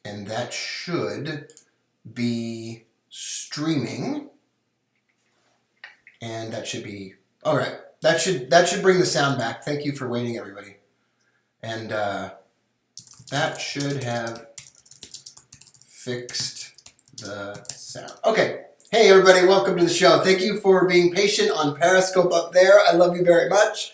and that should be streaming, and that should be all right. That should bring the sound back. Thank you for waiting, everybody. And that should have fixed the sound. Okay. Hey, everybody. Welcome to the show. Thank you for being patient on Periscope up there. I love you very much.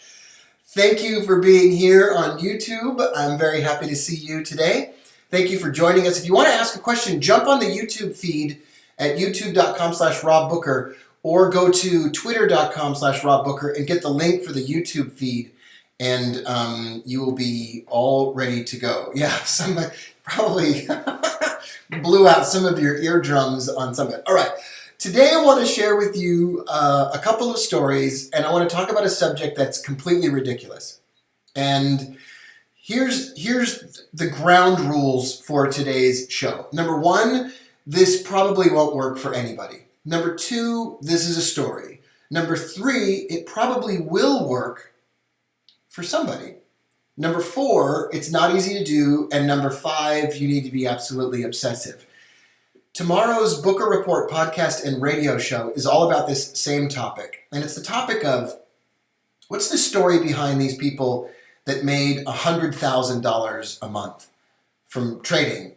Thank you for being here on YouTube. I'm very happy to see you today. Thank you for joining us. If you want to ask a question, jump on the YouTube feed at youtube.com/RobBooker or go to twitter.com/RobBooker and get the link for the YouTube feed, and you will be all ready to go. Yeah, somebody probably blew out some of your eardrums on some of it. All right, today I want to share with you a couple of stories, and I want to talk about a subject that's completely ridiculous. And here's the ground rules for today's show. Number one, this probably won't work for anybody. Number two, this is a story. Number three, it probably will work for somebody. Number four, it's not easy to do. And number five, you need to be absolutely obsessive. Tomorrow's Booker Report podcast and radio show is all about this same topic. And it's the topic of what's the story behind these people that made $100,000 a month from trading,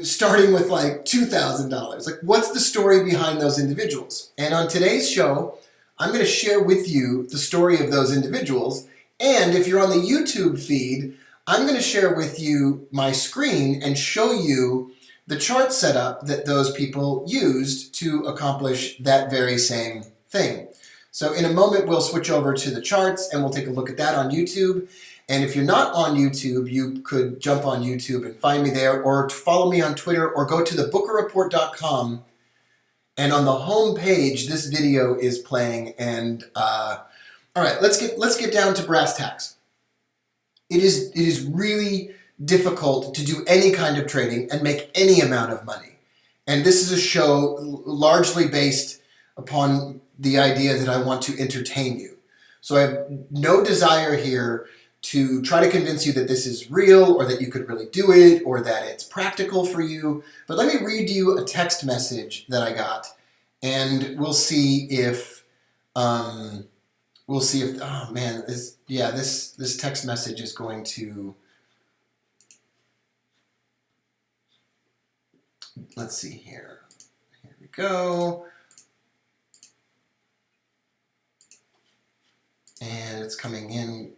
starting with like $2,000. Like, what's the story behind those individuals? And on today's show, I'm going to share with you the story of those individuals. And if you're on the YouTube feed, I'm going to share with you my screen and show you the chart setup that those people used to accomplish that very same thing. So in a moment, we'll switch over to the charts and we'll take a look at that on YouTube. And if you're not on YouTube, you could jump on YouTube and find me there, or follow me on Twitter, or go to thebookerreport.com. And on the home page, this video is playing. And all right, let's get down to brass tacks. It is really difficult to do any kind of trading and make any amount of money. And this is a show largely based upon the idea that I want to entertain you. So I have no desire here to try to convince you that this is real or that you could really do it or that it's practical for you. But let me read you a text message that I got, and we'll see if oh man, this text message is going to, let's see here. Here we go. And it's coming in.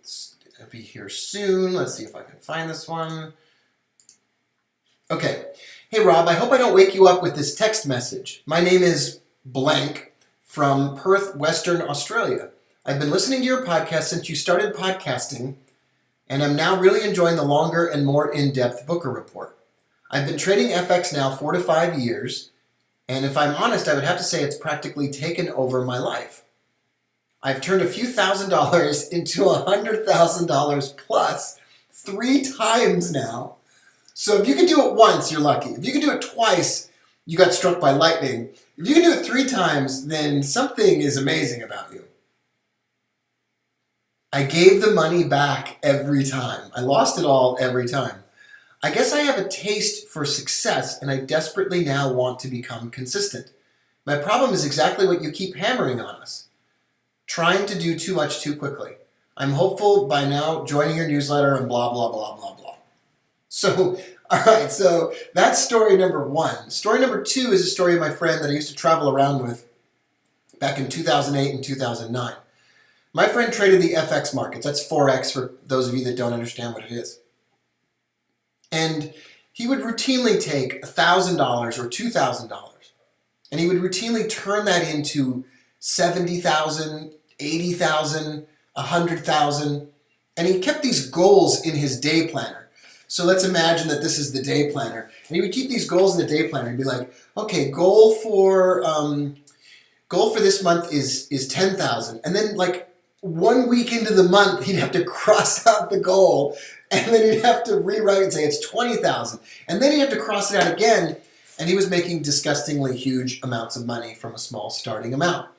It'll be here soon. Let's see if I can find this one. Okay. Hey, Rob, I hope I don't wake you up with this text message. My name is blank from Perth, Western Australia. I've been listening to your podcast since you started podcasting, and I'm now really enjoying the longer and more in-depth Booker Report. I've been trading FX now 4 to 5 years, and if I'm honest, I would have to say it's practically taken over my life. I've turned a few $1,000s into $100,000 plus 3 times now. So if you can do it once, you're lucky. If you can do it twice, you got struck by lightning. If you can do it 3 times, then something is amazing about you. I gave the money back every time. I lost it all every time. I guess I have a taste for success, and I desperately now want to become consistent. My problem is exactly what you keep hammering on us. Trying to do too much too quickly. I'm hopeful by now joining your newsletter and blah, blah, blah, blah, blah. So, all right, so that's story number one. Story number two is a story of my friend that I used to travel around with back in 2008 and 2009. My friend traded the FX markets. That's Forex for those of you that don't understand what it is. And he would routinely take $1,000 or $2,000, and he would routinely turn that into $70,000, $80,000, $100,000, and he kept these goals in his day planner. So let's imagine that this is the day planner, and he would keep these goals in the day planner and be like, okay, goal for this month is 10,000, and then like 1 week into the month he'd have to cross out the goal, and then he'd have to rewrite it and say it's 20,000, and then he'd have to cross it out again, and he was making disgustingly huge amounts of money from a small starting amount.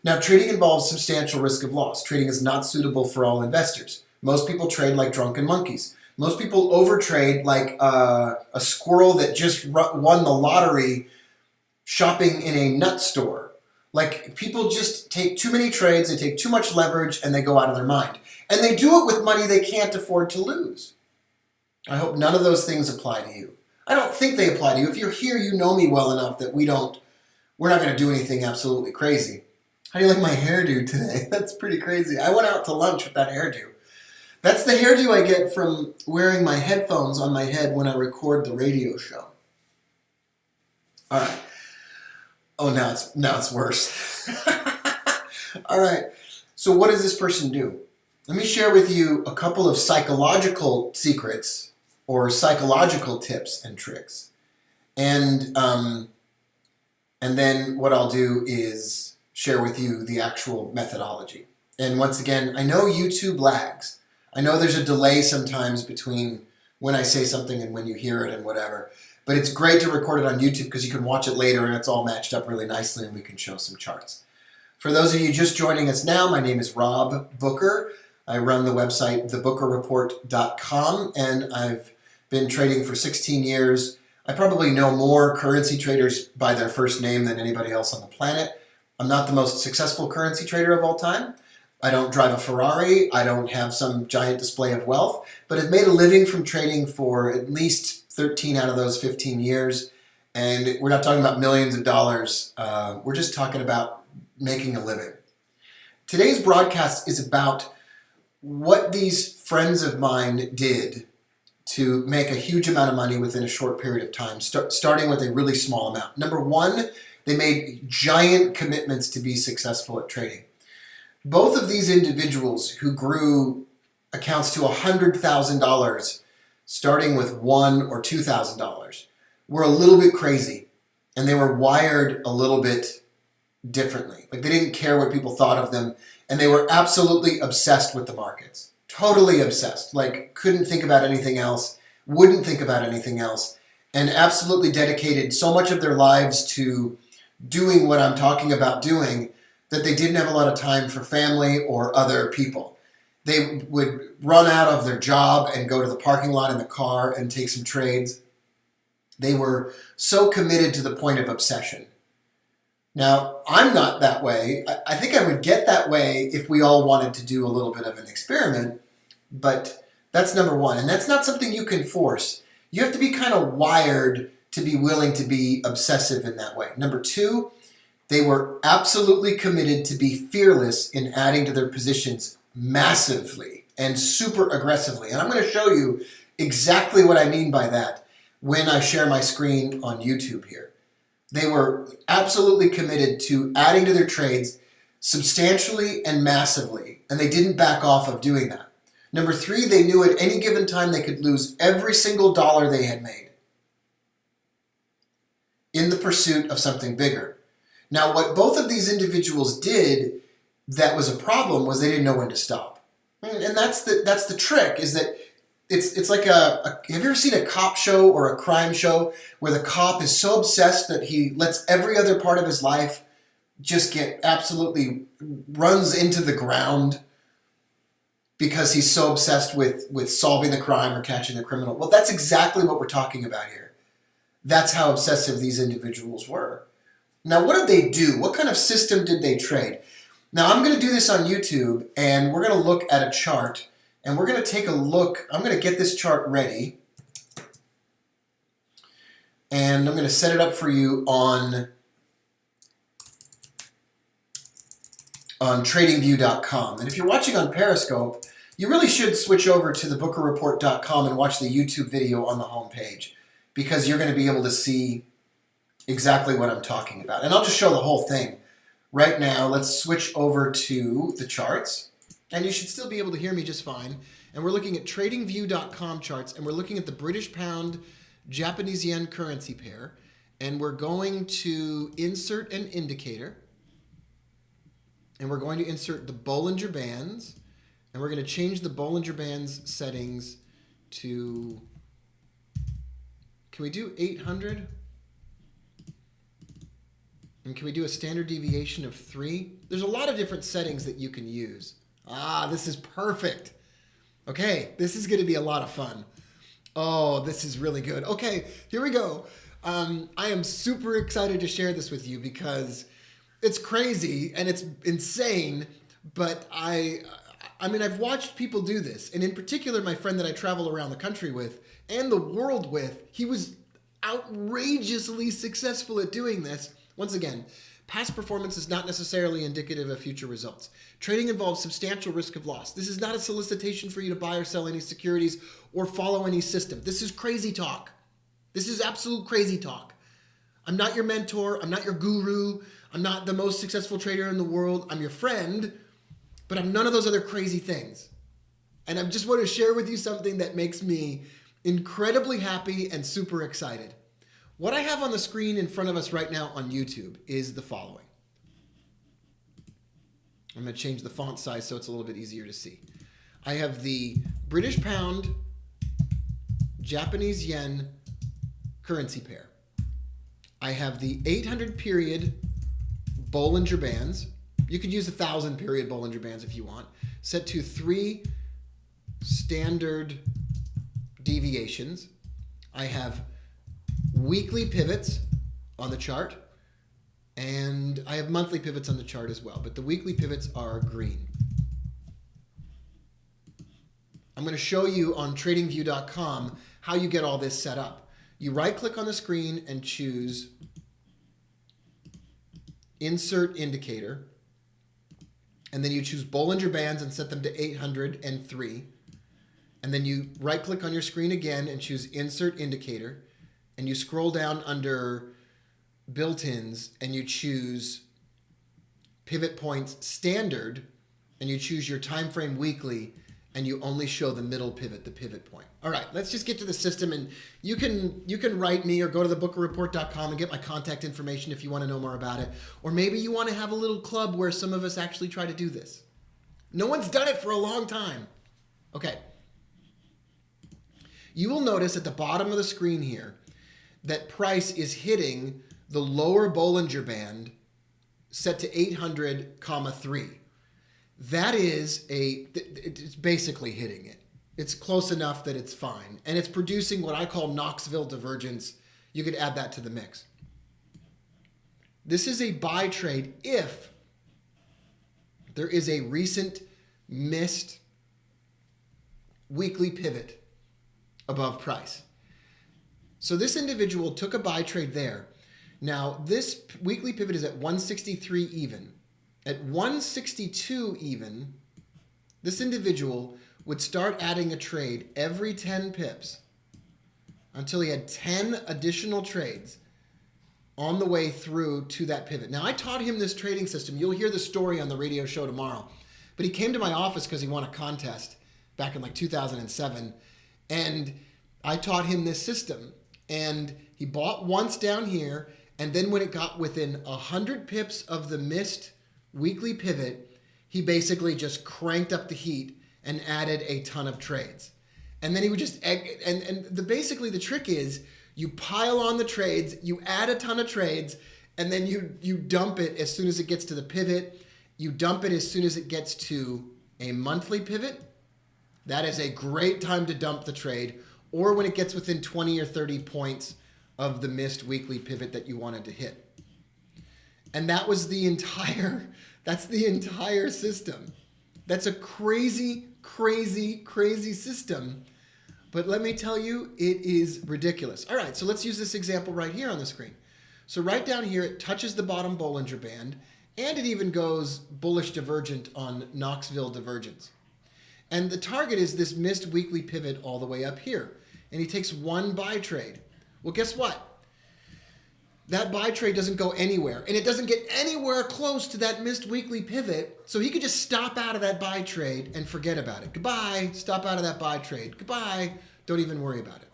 Now, trading involves substantial risk of loss. Trading is not suitable for all investors. Most people trade like drunken monkeys. Most people overtrade like a squirrel that just won the lottery shopping in a nut store. Like, people just take too many trades, they take too much leverage, and they go out of their mind. And they do it with money they can't afford to lose. I hope none of those things apply to you. I don't think they apply to you. If you're here, you know me well enough that we're not going to do anything absolutely crazy. How do you like my hairdo today? That's pretty crazy. I went out to lunch with that hairdo. That's the hairdo I get from wearing my headphones on my head when I record the radio show. All right. Oh, now it's worse. All right. So what does this person do? Let me share with you a couple of psychological secrets or psychological tips and tricks. And then what I'll do is share with you the actual methodology. And once again, I know YouTube lags. I know there's a delay sometimes between when I say something and when you hear it and whatever. But it's great to record it on YouTube because you can watch it later and it's all matched up really nicely and we can show some charts. For those of you just joining us now, my name is Rob Booker. I run the website thebookerreport.com and I've been trading for 16 years. I probably know more currency traders by their first name than anybody else on the planet. I'm not the most successful currency trader of all time. I don't drive a Ferrari. I don't have some giant display of wealth, but I've made a living from trading for at least 13 out of those 15 years. And we're not talking about millions of dollars. We're just talking about making a living. Today's broadcast is about what these friends of mine did to make a huge amount of money within a short period of time, starting with a really small amount. Number one, they made giant commitments to be successful at trading. Both of these individuals who grew accounts to $100,000 starting with $1,000 or $2,000 were a little bit crazy, and they were wired a little bit differently. Like, they didn't care what people thought of them, and they were absolutely obsessed with the markets. Totally obsessed. Like, couldn't think about anything else, wouldn't think about anything else, and absolutely dedicated so much of their lives to doing what I'm talking about doing that they didn't have a lot of time for family or other people. They would run out of their job and go to the parking lot in the car and take some trades. They were so committed to the point of obsession. Now, I'm not that way. I think I would get that way if we all wanted to do a little bit of an experiment, but that's number one. And that's not something you can force. You have to be kind of wired to be willing to be obsessive in that way. Number two, they were absolutely committed to be fearless in adding to their positions massively and super aggressively. And I'm going to show you exactly what I mean by that when I share my screen on YouTube here. They were absolutely committed to adding to their trades substantially and massively, and they didn't back off of doing that. Number three, they knew at any given time they could lose every single dollar they had made in the pursuit of something bigger. Now, what both of these individuals did that was a problem was they didn't know when to stop. And that's the trick, is that it's like have you ever seen a cop show or a crime show where the cop is so obsessed that he lets every other part of his life just get absolutely runs into the ground because he's so obsessed with solving the crime or catching the criminal? Well, that's exactly what we're talking about here. That's how obsessive these individuals were. Now, what did they do? What kind of system did they trade? Now, I'm going to do this on YouTube, and we're going to look at a chart, and we're going to take a look. I'm going to get this chart ready, and I'm going to set it up for you on tradingview.com. And if you're watching on Periscope, you really should switch over to thebookerreport.com and watch the YouTube video on the home page, because you're going to be able to see exactly what I'm talking about. And I'll just show the whole thing. Right now, let's switch over to the charts. And you should still be able to hear me just fine. And we're looking at tradingview.com charts, and we're looking at the British pound Japanese yen currency pair. And we're going to insert an indicator. And we're going to insert the Bollinger Bands. And we're going to change the Bollinger Bands settings to, can we do 800? And can we do a standard deviation of 3? There's a lot of different settings that you can use. Ah, this is perfect. Okay, this is going to be a lot of fun. Oh, this is really good. Okay, here we go. I am super excited to share this with you because it's crazy and it's insane, but I mean, I've watched people do this, and in particular, my friend that I travel around the country with and the world with, he was outrageously successful at doing this. Once again, past performance is not necessarily indicative of future results. Trading involves substantial risk of loss. This is not a solicitation for you to buy or sell any securities or follow any system. This is crazy talk. This is absolute crazy talk. I'm not your mentor. I'm not your guru. I'm not the most successful trader in the world. I'm your friend, but I'm none of those other crazy things. And I just want to share with you something that makes me incredibly happy and super excited. What I have on the screen in front of us right now on YouTube is the following. I'm going to change the font size so it's a little bit easier to see. I have the British pound, Japanese yen currency pair. I have the 800 period Bollinger Bands. You could use 1,000 period Bollinger Bands if you want. Set to 3 standard deviations. I have weekly pivots on the chart, and I have monthly pivots on the chart as well, but the weekly pivots are green. I'm going to show you on tradingview.com how you get all this set up. You right-click on the screen and choose Insert Indicator, and then you choose Bollinger Bands and set them to 803. And then you right-click on your screen again and choose Insert Indicator, and you scroll down under Built-ins and you choose Pivot Points Standard, and you choose your time frame weekly, and you only show the middle pivot, the pivot point. All right, let's just get to the system, and you can write me or go to thebookerreport.com and get my contact information if you want to know more about it. Or maybe you want to have a little club where some of us actually try to do this. No one's done it for a long time. Okay. You will notice at the bottom of the screen here that price is hitting the lower Bollinger Band set to 800,3. That is it's basically hitting it. It's close enough that it's fine. And it's producing what I call Knoxville divergence. You could add that to the mix. This is a buy trade if there is a recent missed weekly pivot above price. So this individual took a buy trade there. Now this weekly pivot is at 163 even. At 162 even, this individual would start adding a trade every 10 pips until he had 10 additional trades on the way through to that pivot. Now I taught him this trading system. You'll hear the story on the radio show tomorrow. But he came to my office because he won a contest back in like 2007. And I taught him this system, and he bought once down here, and then when it got within 100 pips of the missed weekly pivot, he basically just cranked up the heat and added a ton of trades. And then he would just, basically the trick is you pile on the trades, you add a ton of trades, and then you dump it as soon as it gets to the pivot. You dump it as soon as it gets to a monthly pivot. That is a great time to dump the trade, or when it gets within 20 or 30 points of the missed weekly pivot that you wanted to hit. And that was that's the entire system. That's a crazy, crazy, crazy system. But let me tell you, it is ridiculous. All right, so let's use this example right here on the screen. So right down here, it touches the bottom Bollinger Band, and it even goes bullish divergent on Knoxville divergence. And the target is this missed weekly pivot all the way up here. And he takes one buy trade. Well, guess what? That buy trade doesn't go anywhere. And it doesn't get anywhere close to that missed weekly pivot. So he could just stop out of that buy trade and forget about it. Goodbye. Stop out of that buy trade. Goodbye. Don't even worry about it.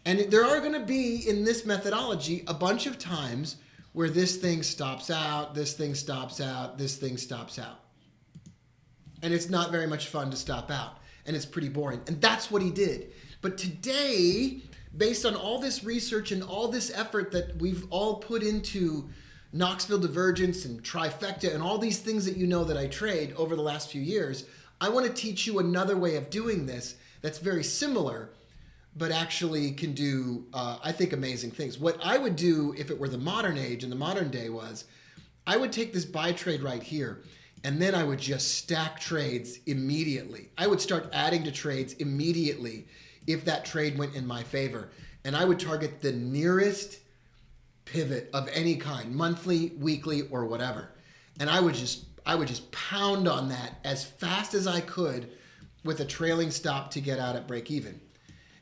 And there are going to be, in this methodology, a bunch of times where this thing stops out, this thing stops out, this thing stops out. And it's not very much fun to stop out. And it's pretty boring. And that's what he did. But today, based on all this research and all this effort that we've all put into Knoxville divergence and trifecta and all these things that you know that I trade over the last few years, I want to teach you another way of doing this that's very similar, but actually can do, I think, amazing things. What I would do if it were the modern age and the modern day was, I would take this buy trade right here, and then I would just stack trades immediately. I would start adding to trades immediately if that trade went in my favor. And I would target the nearest pivot of any kind, monthly, weekly, or whatever. And I would just pound on that as fast as I could with a trailing stop to get out at break even.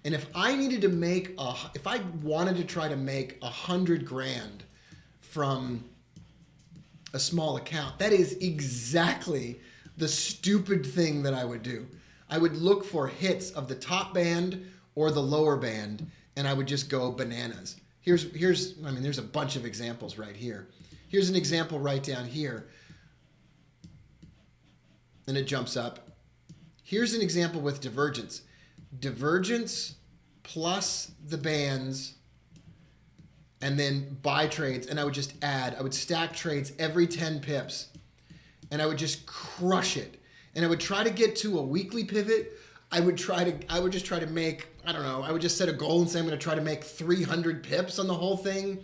And if I needed to make if I wanted to try to make 100 grand from a small account, that is exactly the stupid thing that I would do. I would look for hits of the top band or the lower band, and I would just go bananas. There's a bunch of examples right here. Here's an example right down here. And it jumps up. Here's an example with divergence. Divergence plus the bands, and then buy trades, and I would just add. I would stack trades every 10 pips, and I would just crush it. And I would try to get to a weekly pivot. I would just try to make, I don't know, I would just set a goal and say I'm going to try to make 300 pips on the whole thing.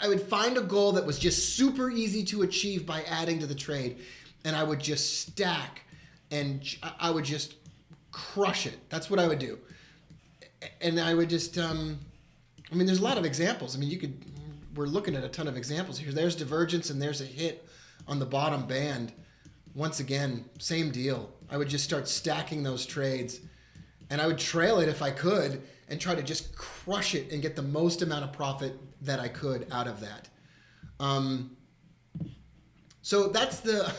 I would find a goal that was just super easy to achieve by adding to the trade, and I would just stack, and I would just crush it. That's what I would do. And I would just, there's a lot of examples. We're looking at a ton of examples here. There's divergence and there's a hit on the bottom band. Once again, same deal. I would just start stacking those trades, and I would trail it if I could and try to just crush it and get the most amount of profit that I could out of that. So that's the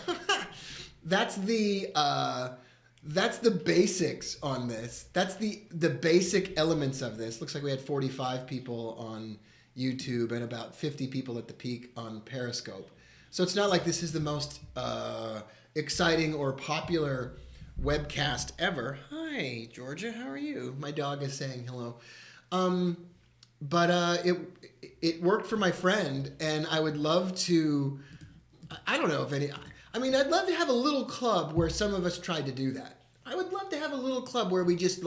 basics on this. That's the basic elements of this. Looks like we had 45 people on YouTube and about 50 people at the peak on Periscope. So it's not like this is the most exciting or popular webcast ever. Hi, Georgia. How are you? My dog is saying hello. But it worked for my friend, and I would love to. I don't know if any. I'd love to have a little club where some of us tried to do that. I would love to have a little club where we just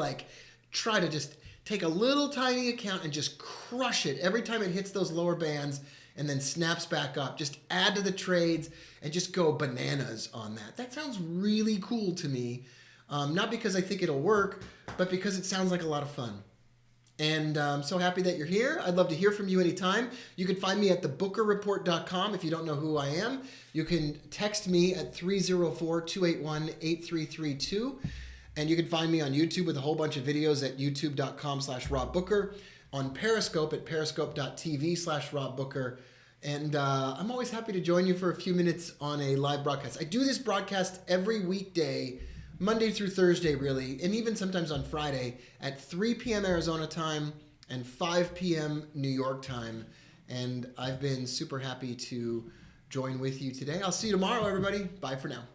try to just take a little tiny account and just crush it every time it hits those lower bands and then snaps back up. Just add to the trades and just go bananas on that. That sounds really cool to me. Not because I think it'll work, but because it sounds like a lot of fun. And I'm so happy that you're here. I'd love to hear from you anytime. You can find me at thebookerreport.com if you don't know who I am. You can text me at 304-281-8332. And you can find me on YouTube with a whole bunch of videos at youtube.com/RobBooker, on Periscope at periscope.tv/RobBooker. And I'm always happy to join you for a few minutes on a live broadcast. I do this broadcast every weekday, Monday through Thursday, really, and even sometimes on Friday at 3 p.m. Arizona time and 5 p.m. New York time. And I've been super happy to join with you today. I'll see you tomorrow, everybody. Bye for now.